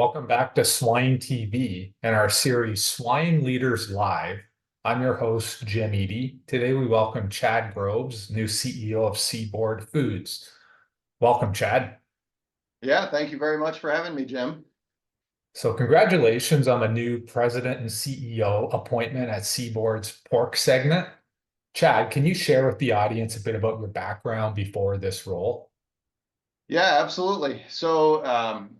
Welcome back to Swine TV and our series Swine Leaders Live. I'm your host, Jim Eady. Today we welcome Chad Goves, new CEO of Seaboard Foods. Welcome, Chad. Yeah, thank you very much for having me, Jim. So congratulations on the new president and CEO appointment at Seaboard's pork segment. Chad, can you share with the audience a bit about your background before this role? Yeah, absolutely. So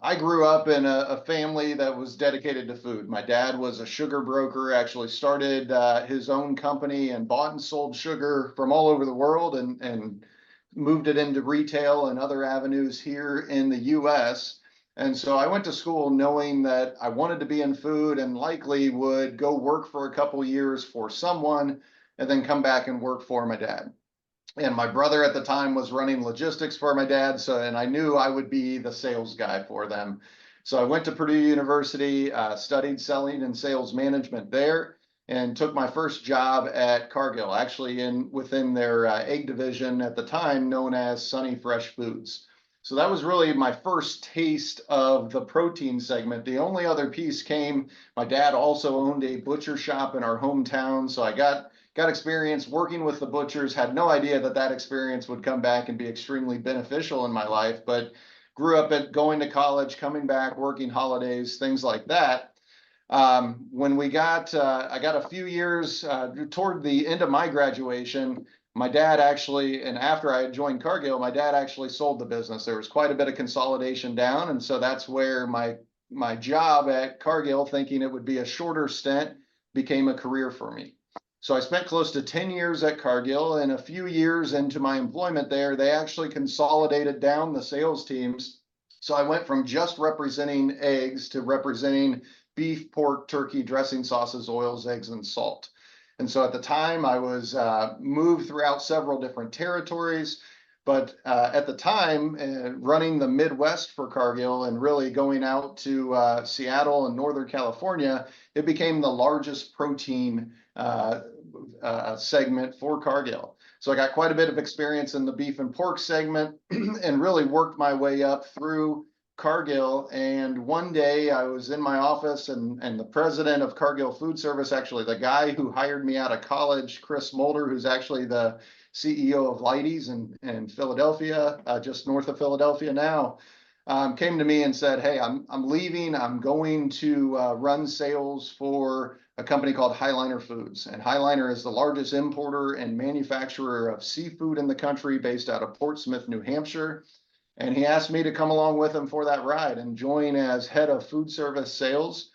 I grew up in a family that was dedicated to food. My dad was a sugar broker, actually started his own company and bought and sold sugar from all over the world and moved it into retail and other avenues here in the US. And so I went to school knowing that I wanted to be in food and likely would go work for a couple years for someone and then come back and work for my dad. And my brother at the time was running logistics for my dad, and I knew I would be the sales guy for them. So I went to Purdue University, studied selling and sales management there, and took my first job at Cargill, actually in within their egg division at the time known as Sunny Fresh Foods. So that was really my first taste of the protein segment. The only other piece came, my dad also owned a butcher shop in our hometown, so I got experience working with the butchers. Had no idea that that experience would come back and be extremely beneficial in my life, but grew up at going to college, coming back, working holidays, things like that. When I got a few years toward the end of my graduation. My dad actually, and after I had joined Cargill, my dad actually sold the business. There was quite a bit of consolidation down, and so that's where my job at Cargill, thinking it would be a shorter stint, became a career for me. So I spent close to 10 years at Cargill, and a few years into my employment there, they actually consolidated down the sales teams. So I went from just representing eggs to representing beef, pork, turkey, dressing sauces, oils, eggs, and salt. And so at the time, I was moved throughout several different territories. But at the time, running the Midwest for Cargill and really going out to Seattle and Northern California, it became the largest protein segment for Cargill. So I got quite a bit of experience in the beef and pork segment and really worked my way up through Cargill. And one day I was in my office and the president of Cargill Food Service, actually the guy who hired me out of college, Chris Mulder, who's actually the CEO of Leidy's in Philadelphia, just north of Philadelphia now, came to me and said, "Hey, I'm leaving. I'm going to run sales for a company called Highliner Foods." And Highliner is the largest importer and manufacturer of seafood in the country, based out of Portsmouth, New Hampshire. And he asked me to come along with him for that ride and join as head of food service sales.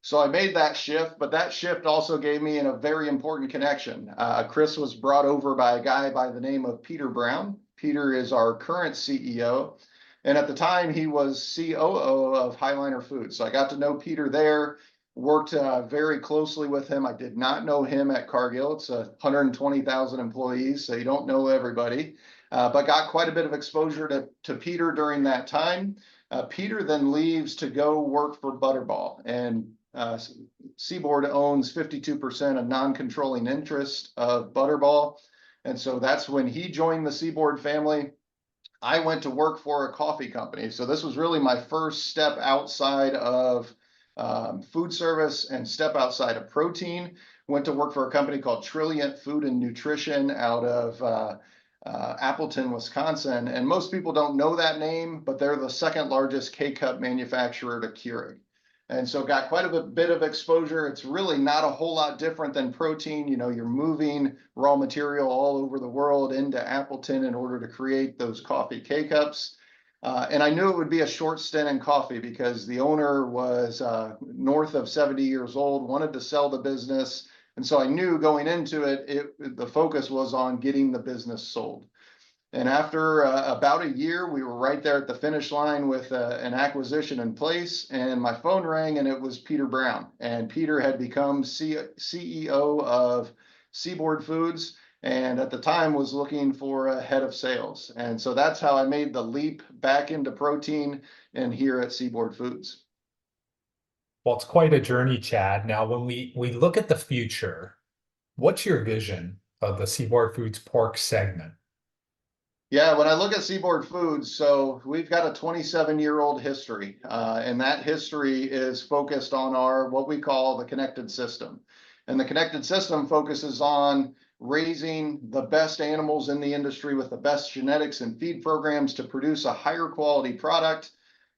So I made that shift, but that shift also gave me a very important connection. Chris was brought over by a guy by the name of Peter Brown. Peter is our current CEO. And at the time, he was COO of Highliner Foods. So I got to know Peter there, worked very closely with him. I did not know him at Cargill. It's 120,000 employees, so you don't know everybody, but got quite a bit of exposure to Peter during that time. Peter then leaves to go work for Butterball, and Seaboard owns 52% of non-controlling interest of Butterball. And so that's when he joined the Seaboard family. I went to work for a coffee company. So this was really my first step outside of food service and step outside of protein. Went to work for a company called Trilliant Food and Nutrition out of Appleton, Wisconsin. And most people don't know that name, but they're the second largest K-Cup manufacturer to Keurig. And so got quite a bit of exposure. It's really not a whole lot different than protein. You know, you're moving raw material all over the world into Appleton in order to create those coffee K-Cups. And I knew it would be a short stint in coffee because the owner was north of 70 years old, wanted to sell the business. And so I knew going into it, the focus was on getting the business sold. And after about a year, we were right there at the finish line with an acquisition in place. And my phone rang, and it was Peter Brown. And Peter had become CEO of Seaboard Foods, and at the time was looking for a head of sales. And so that's how I made the leap back into protein and here at Seaboard Foods. Well, it's quite a journey, Chad. Now, when we look at the future, what's your vision of the Seaboard Foods pork segment? Yeah, when I look at Seaboard Foods, so we've got a 27-year-old history, and that history is focused on our what we call the connected system. And the connected system focuses on raising the best animals in the industry with the best genetics and feed programs to produce a higher quality product.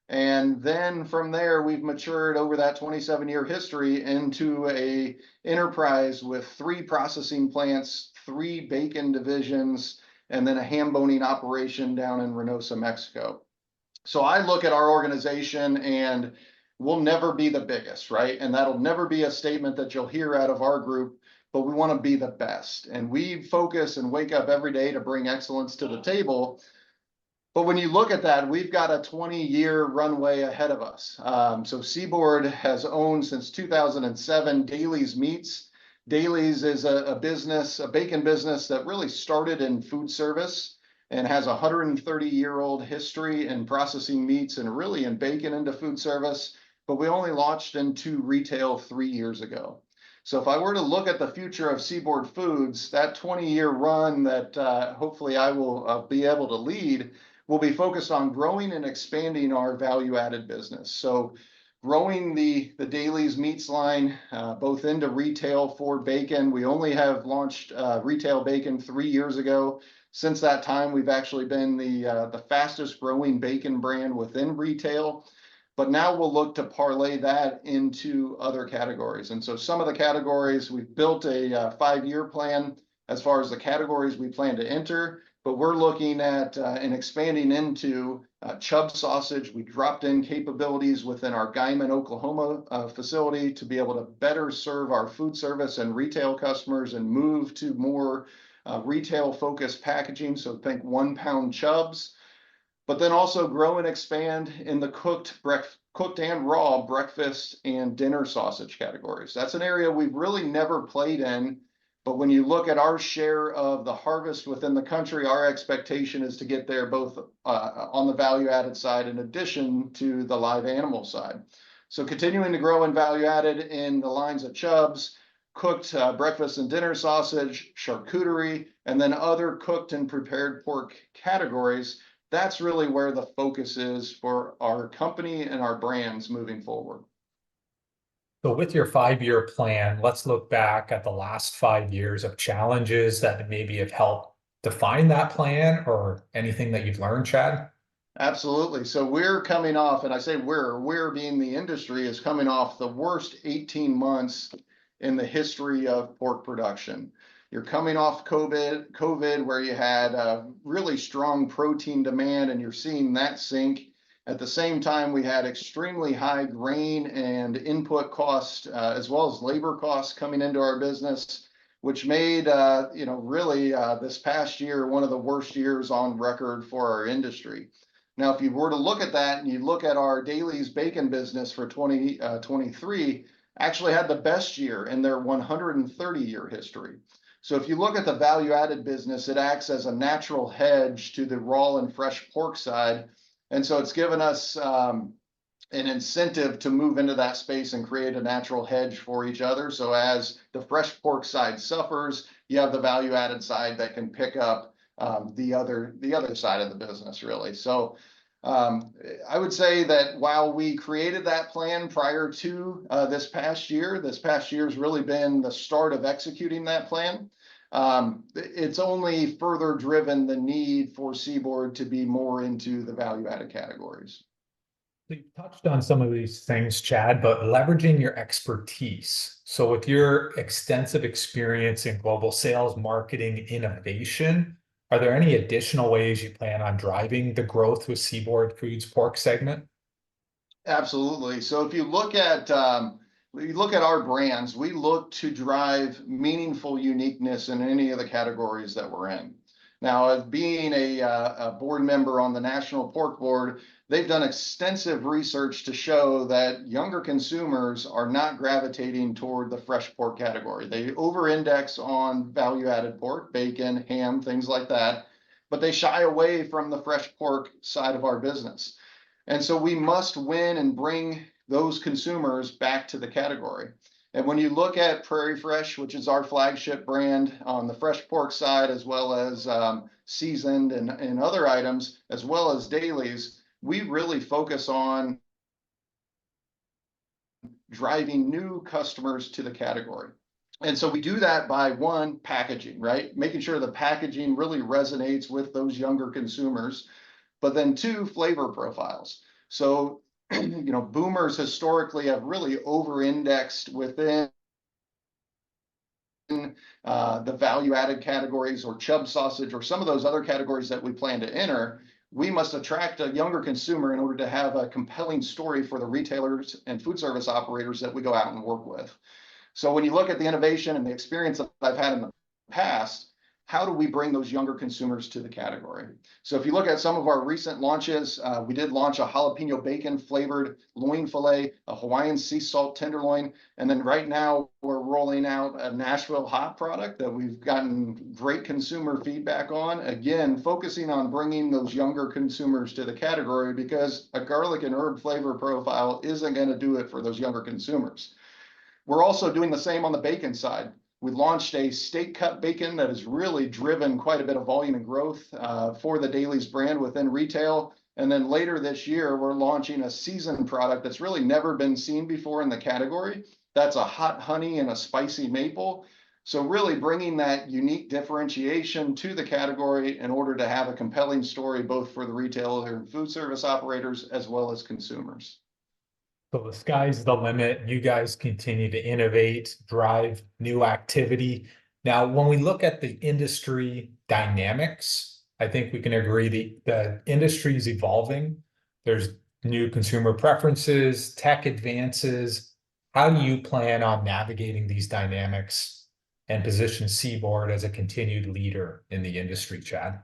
And then from there, we've matured over that 27-year history into a enterprise with 3 processing plants, 3 bacon divisions, and then a ham boning operation down in Reynosa, Mexico. So I look at our organization and we'll never be the biggest, right? And that'll never be a statement that you'll hear out of our group, but we want to be the best. And we focus and wake up every day to bring excellence to the table. But when you look at that, we've got a 20-year runway ahead of us. So Seaboard has owned since 2007 Daly's Meats. Daly's is a business, a bacon business that really started in food service and has a 130-year-old history in processing meats and really in bacon into food service. But we only launched into retail 3 years ago. So if I were to look at the future of Seaboard Foods, that 20-year run that hopefully I will be able to lead will be focused on growing and expanding our value-added business. So growing the Daly's Meats line, both into retail for bacon. We only have launched retail bacon 3 years ago. Since that time, we've actually been the fastest growing bacon brand within retail. But now we'll look to parlay that into other categories. And so some of the categories, we've built a 5-year plan as far as the categories we plan to enter. But we're looking at and expanding into chub sausage. We dropped in capabilities within our Guyman, Oklahoma facility to be able to better serve our food service and retail customers and move to more retail focused packaging. So think 1 pound chubs, but then also grow and expand in the cooked and raw breakfast and dinner sausage categories. That's an area we've really never played in. But when you look at our share of the harvest within the country, our expectation is to get there both on the value added side in addition to the live animal side. So continuing to grow in value added in the lines of chubs, cooked breakfast and dinner sausage, charcuterie, and then other cooked and prepared pork categories. That's really where the focus is for our company and our brands moving forward. So with your 5-year plan, let's look back at the last 5 years of challenges that maybe have helped define that plan or anything that you've learned, Chad. Absolutely. So we're coming off, and I say we're being the industry is coming off the worst 18 months in the history of pork production. You're coming off COVID, where you had a really strong protein demand, and you're seeing that sink. At the same time, we had extremely high grain and input costs, as well as labor costs coming into our business, which made, really this past year one of the worst years on record for our industry. Now, if you were to look at that and you look at our Daly's bacon business for 2023, actually had the best year in their 130-year history. So if you look at the value-added business, it acts as a natural hedge to the raw and fresh pork side. And so it's given us an incentive to move into that space and create a natural hedge for each other. So as the fresh pork side suffers, you have the value-added side that can pick up the other side of the business, really. So I would say that while we created that plan prior to this past year has really been the start of executing that plan. It's only further driven the need for Seaboard to be more into the value-added categories. So you touched on some of these things, Chad, but leveraging your expertise. So with your extensive experience in global sales, marketing, innovation, are there any additional ways you plan on driving the growth with Seaboard Foods pork segment? Absolutely. So if you look at our brands, we look to drive meaningful uniqueness in any of the categories that we're in. Now, as being a board member on the National Pork Board, they've done extensive research to show that younger consumers are not gravitating toward the fresh pork category. They over-index on value-added pork, bacon, ham, things like that, but they shy away from the fresh pork side of our business. And so we must win and bring those consumers back to the category. And when you look at Prairie Fresh, which is our flagship brand on the fresh pork side, as well as seasoned and other items, as well as dailies, we really focus on driving new customers to the category. And so we do that by one, packaging, right? Making sure the packaging really resonates with those younger consumers. But then two, flavor profiles. So, boomers historically have really over-indexed within the value-added categories or chub sausage or some of those other categories that we plan to enter. We must attract a younger consumer in order to have a compelling story for the retailers and food service operators that we go out and work with. So when you look at the innovation and the experience that I've had in the past, how do we bring those younger consumers to the category? So if you look at some of our recent launches, we did launch a jalapeno bacon flavored loin filet, a Hawaiian sea salt tenderloin, and then right now we're rolling out a Nashville hot product that we've gotten great consumer feedback on. Again, focusing on bringing those younger consumers to the category because a garlic and herb flavor profile isn't going to do it for those younger consumers. We're also doing the same on the bacon side. We launched a steak cut bacon that has really driven quite a bit of volume and growth for the Dailies brand within retail. And then later this year, we're launching a seasoned product that's really never been seen before in the category. That's a hot honey and a spicy maple. So really bringing that unique differentiation to the category in order to have a compelling story, both for the retailer and food service operators, as well as consumers. So the sky's the limit. You guys continue to innovate, drive new activity. Now, when we look at the industry dynamics, I think we can agree the industry is evolving. There's new consumer preferences, tech advances. How do you plan on navigating these dynamics and position Seaboard as a continued leader in the industry, Chad?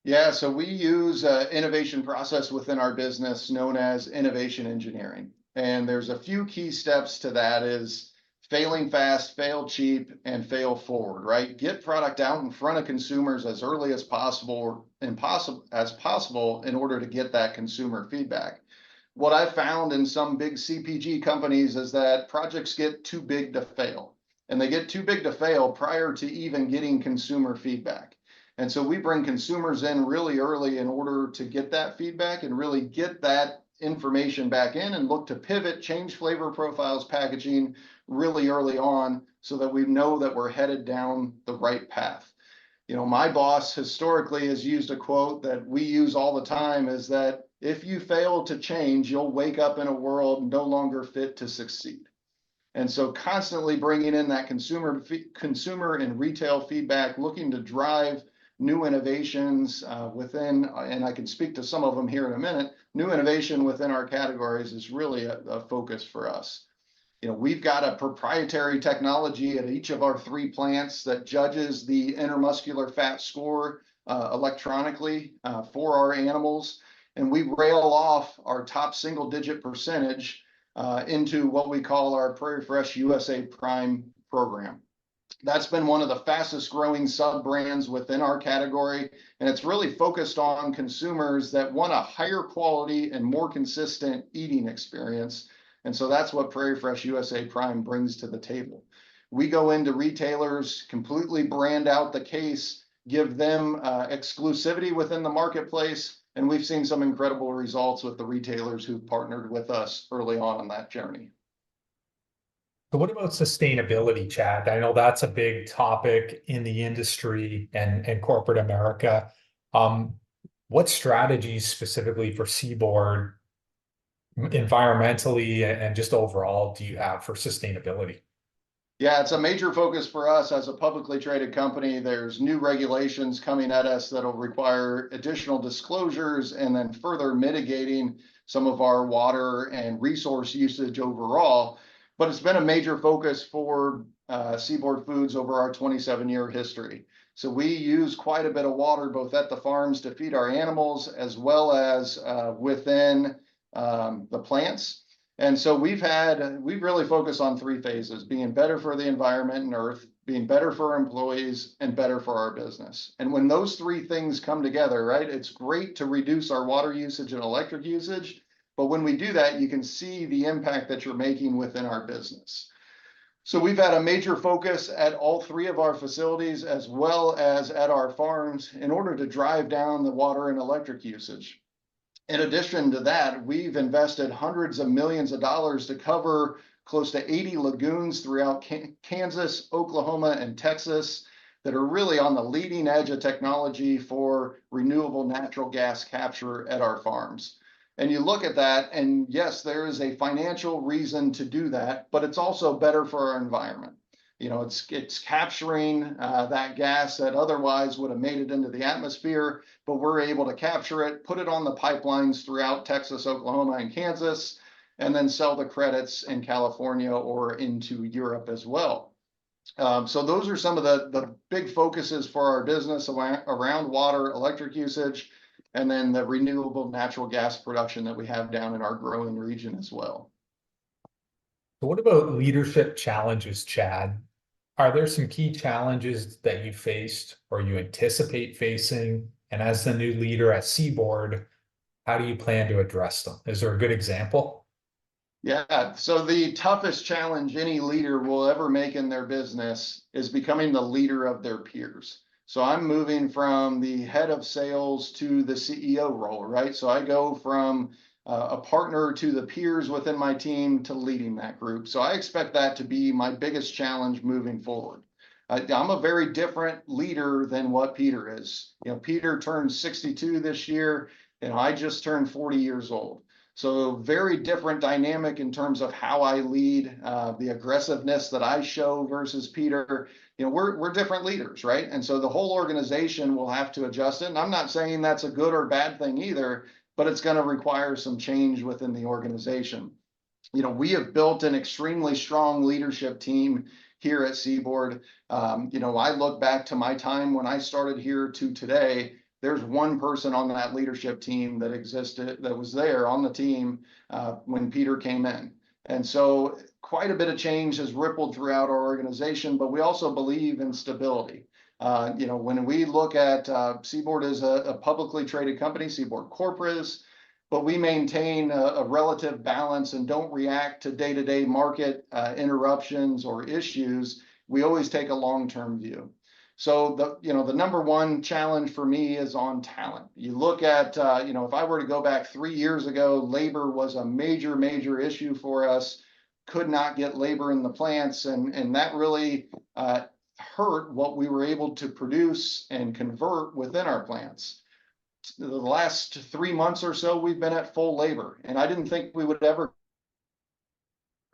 Yeah, so we use an innovation process within our business known as innovation engineering. And there's a few key steps to that is failing fast, fail cheap, and fail forward, right? Get product out in front of consumers as early as possible in order to get that consumer feedback. What I've found in some big CPG companies is that projects get too big to fail, and they get too big to fail prior to even getting consumer feedback. And so we bring consumers in really early in order to get that feedback and really get that information back in and look to pivot, change flavor profiles, packaging really early on so that we know that we're headed down the right path. My boss historically has used a quote that we use all the time is that if you fail to change, you'll wake up in a world no longer fit to succeed. And so constantly bringing in that consumer and retail feedback, looking to drive new innovations within, and I can speak to some of them here in a minute, new innovation within our categories is really a focus for us. We've got a proprietary technology at each of our 3 plants that judges the intermuscular fat score electronically for our animals. And we rail off our top single-digit percentage into what we call our Prairie Fresh USA Prime program. That's been one of the fastest growing sub brands within our category. And it's really focused on consumers that want a higher quality and more consistent eating experience. And so that's what Prairie Fresh USA Prime brings to the table. We go into retailers, completely brand out the case, give them exclusivity within the marketplace. And we've seen some incredible results with the retailers who've partnered with us early on that journey. So what about sustainability, Chad? I know that's a big topic in the industry and corporate America. What strategies specifically for Seaboard environmentally and just overall do you have for sustainability? Yeah, it's a major focus for us as a publicly traded company. There's new regulations coming at us that'll require additional disclosures and then further mitigating some of our water and resource usage overall. But it's been a major focus for Seaboard Foods over our 27-year history. So we use quite a bit of water both at the farms to feed our animals as well as within the plants. And so we've really focused on 3 phases: being better for the environment and earth, being better for our employees, and better for our business. And when those 3 things come together, right, it's great to reduce our water usage and electric usage. But when we do that, you can see the impact that you're making within our business. So we've had a major focus at all three of our facilities as well as at our farms in order to drive down the water and electric usage. In addition to that, we've invested hundreds of millions of dollars to cover close to 80 lagoons throughout Kansas, Oklahoma, and Texas that are really on the leading edge of technology for renewable natural gas capture at our farms. And you look at that, and yes, there is a financial reason to do that, but it's also better for our environment. You know, it's capturing that gas that otherwise would have made it into the atmosphere, but we're able to capture it, put it on the pipelines throughout Texas, Oklahoma, and Kansas, and then sell the credits in California or into Europe as well. So those are some of the big focuses for our business around water, electric usage, and then the renewable natural gas production that we have down in our growing region as well. So what about leadership challenges, Chad? Are there some key challenges that you faced or you anticipate facing? And as the new leader at Seaboard, how do you plan to address them? Is there a good example? Yeah, so the toughest challenge any leader will ever make in their business is becoming the leader of their peers. So I'm moving from the head of sales to the CEO role, right? So I go from a partner to the peers within my team to leading that group. So I expect that to be my biggest challenge moving forward. I'm a very different leader than what Peter is. You know, Peter turned 62 this year, and I just turned 40 years old. So very different dynamic in terms of how I lead, the aggressiveness that I show versus Peter. You know, we're different leaders, right? And so the whole organization will have to adjust it. And I'm not saying that's a good or bad thing either, but it's going to require some change within the organization. You know, we have built an extremely strong leadership team here at Seaboard. You know, I look back to my time when I started here to today. There's one person on that leadership team that existed, that was there on the team when Peter came in. And so quite a bit of change has rippled throughout our organization, but we also believe in stability. You know, when we look at Seaboard as a publicly traded company, Seaboard Corporate is, but we maintain a relative balance and don't react to day-to-day market interruptions or issues. We always take a long-term view. So the number one challenge for me is on talent. You look at, if I were to go back 3 years ago, labor was a major issue for us. Could not get labor in the plants, and that really hurt what we were able to produce and convert within our plants. The last 3 months or so, we've been at full labor, and I didn't think we would ever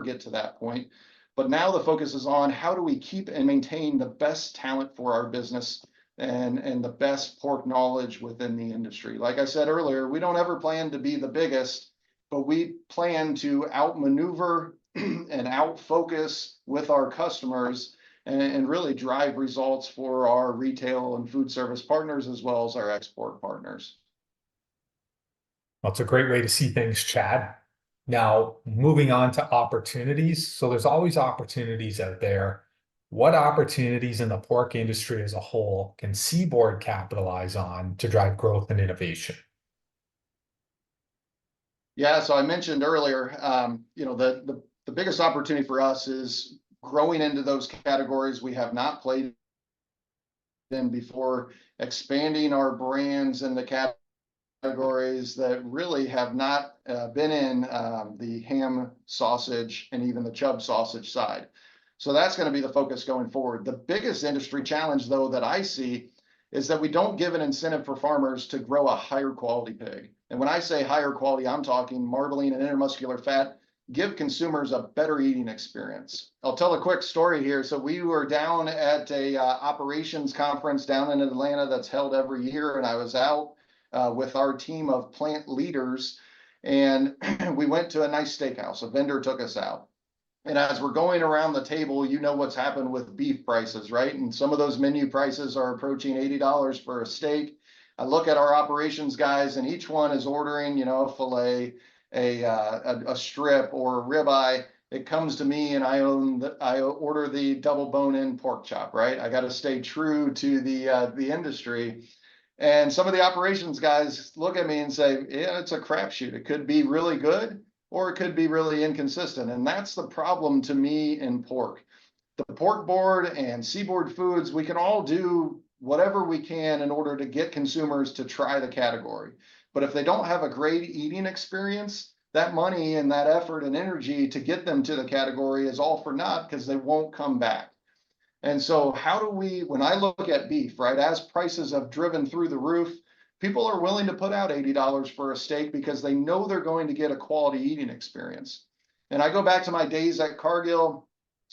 get to that point. But now the focus is on how do we keep and maintain the best talent for our business and the best pork knowledge within the industry. Like I said earlier, we don't ever plan to be the biggest, but we plan to outmaneuver and outfocus with our customers and really drive results for our retail and food service partners as well as our export partners. Well, it's a great way to see things, Chad. Now, moving on to opportunities. So there's always opportunities out there. What opportunities in the pork industry as a whole can Seaboard capitalize on to drive growth and innovation? Yeah, so I mentioned earlier, the biggest opportunity for us is growing into those categories we have not played in before, expanding our brands in the categories that really have not been in the ham, sausage, and even the chub sausage side. So that's going to be the focus going forward. The biggest industry challenge, though, that I see is that we don't give an incentive for farmers to grow a higher quality pig. And when I say higher quality, I'm talking marbling and intermuscular fat. Give consumers a better eating experience. I'll tell a quick story here. So we were down at a operations conference down in Atlanta that's held every year, and I was out with our team of plant leaders, and we went to a nice steakhouse. A vendor took us out. And as we're going around the table, you know what's happened with beef prices, right? And some of those menu prices are approaching $80 for a steak. I look at our operations guys, and each one is ordering, a filet, a strip, or a ribeye. It comes to me, and I order the double bone-in pork chop, right? I got to stay true to the industry. And some of the operations guys look at me and say, yeah, it's a crapshoot. It could be really good, or it could be really inconsistent. And that's the problem to me in pork. the pork board and Seaboard Foods, we can all do whatever we can in order to get consumers to try the category. But if they don't have a great eating experience, that money and that effort and energy to get them to the category is all for naught because they won't come back. And so how do we, when I look at beef, right, as prices have driven through the roof, people are willing to put out $80 for a steak because they know they're going to get a quality eating experience. And I go back to my days at Cargill,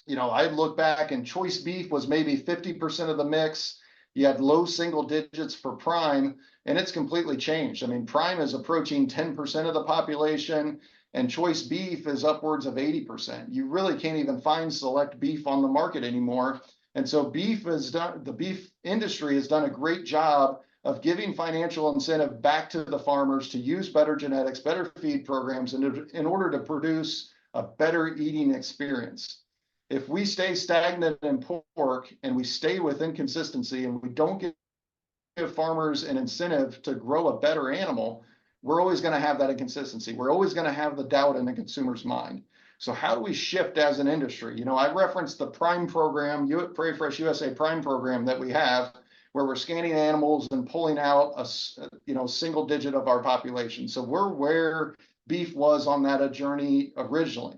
I look back and choice beef was maybe 50% of the mix. You had low single digits for prime, and it's completely changed. I mean, prime is approaching 10% of the population, and choice beef is upwards of 80%. You really can't even find select beef on the market anymore. And so the beef industry has done a great job of giving financial incentive back to the farmers to use better genetics, better feed programs in order to produce a better eating experience. If we stay stagnant in pork and we stay with inconsistency and we don't give farmers an incentive to grow a better animal, we're always going to have that inconsistency. We're always going to have the doubt in the consumer's mind. So how do we shift as an industry? I referenced the Prime program, Prairie Fresh USA Prime program that we have, where we're scanning animals and pulling out a single digit of our population. So we're where beef was on that journey originally.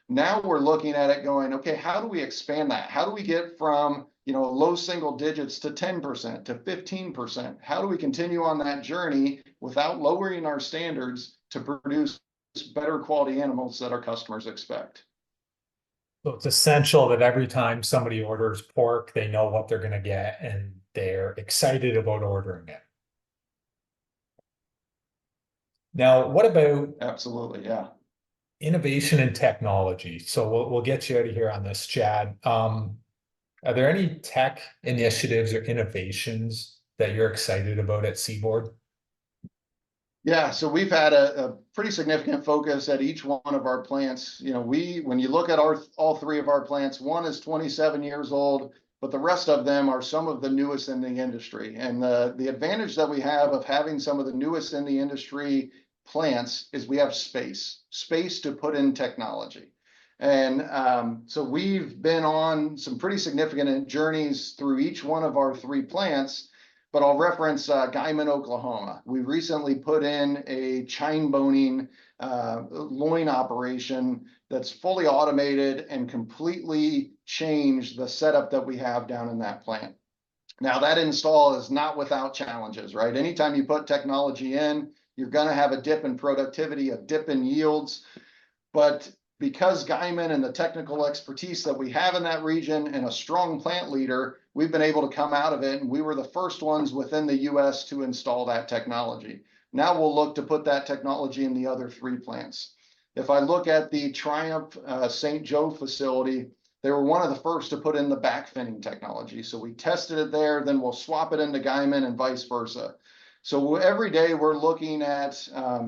Now we're looking at it going, okay, how do we expand that? How do we get from low single digits to 10% to 15%? How do we continue on that journey without lowering our standards to produce better quality animals that our customers expect? So it's essential that every time somebody orders pork, they know what they're going to get and they're excited about ordering it. Now, what about Absolutely, yeah. innovation and technology? So we'll get you out of here on this, Chad. Are there any tech initiatives or innovations that you're excited about at Seaboard? Yeah, so we've had a pretty significant focus at each one of our plants. When you look at all three of our plants, one is 27 years old, but the rest of them are some of the newest in the industry. And the advantage that we have of having some of the newest in the industry plants is we have space to put in technology. And so we've been on some pretty significant journeys through each one of our three plants. But I'll reference Guyman, Oklahoma. We recently put in a chine boning loin operation that's fully automated and completely changed the setup that we have down in that plant. Now, that install is not without challenges, right? Anytime you put technology in, you're going to have a dip in productivity, a dip in yields. But because Guyman and the technical expertise that we have in that region and a strong plant leader, we've been able to come out of it, and we were the first ones within the US to install that technology. Now we'll look to put that technology in the other three plants. If I look at the Triumph St. Joe facility, they were one of the first to put in the back finning technology. So we tested it there, then we'll swap it into Guyman and vice versa. So every day we're looking at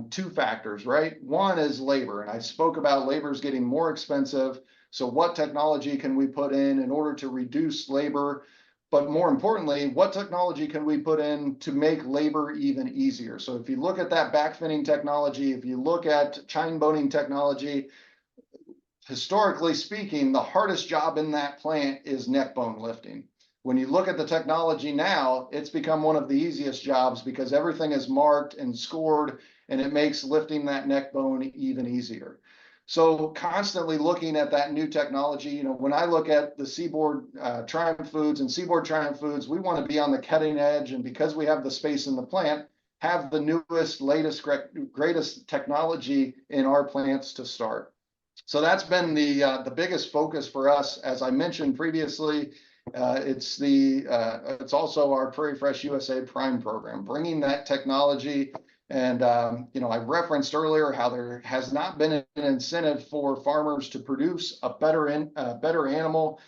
two factors, right? One is labor, and I spoke about labor is getting more expensive. So what technology can we put in order to reduce labor? But more importantly, what technology can we put in to make labor even easier? So if you look at that back finning technology, if you look at chine boning technology, historically speaking, the hardest job in that plant is neck bone lifting. When you look at the technology now, it's become one of the easiest jobs because everything is marked and scored, and it makes lifting that neck bone even easier. So constantly looking at that new technology, when I look at the Seaboard Triumph Foods and Seaboard Triumph Foods, we want to be on the cutting edge, and because we have the space in the plant, have the newest, latest, greatest technology in our plants to start. So that's been the biggest focus for us. As I mentioned previously, it's also our Prairie Fresh USA Prime program, bringing that technology. And I referenced earlier how there has not been an incentive for farmers to produce a better animal.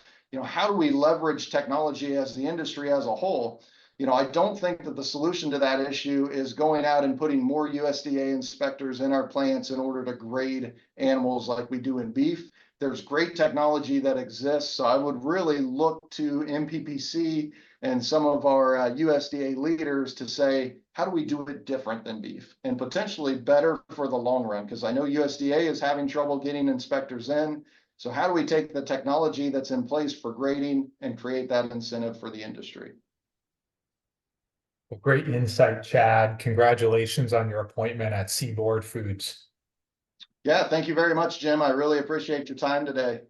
How do we leverage technology as the industry as a whole? I don't think that the solution to that issue is going out and putting more USDA inspectors in our plants in order to grade animals like we do in beef. There's great technology that exists. So I would really look to MPPC and some of our USDA leaders to say, how do we do it different than beef and potentially better for the long run? Because I know USDA is having trouble getting inspectors in. So how do we take the technology that's in place for grading and create that incentive for the industry? Well, great insight, Chad. Congratulations on your appointment at Seaboard Foods. Yeah, thank you very much, Jim. I really appreciate your time today.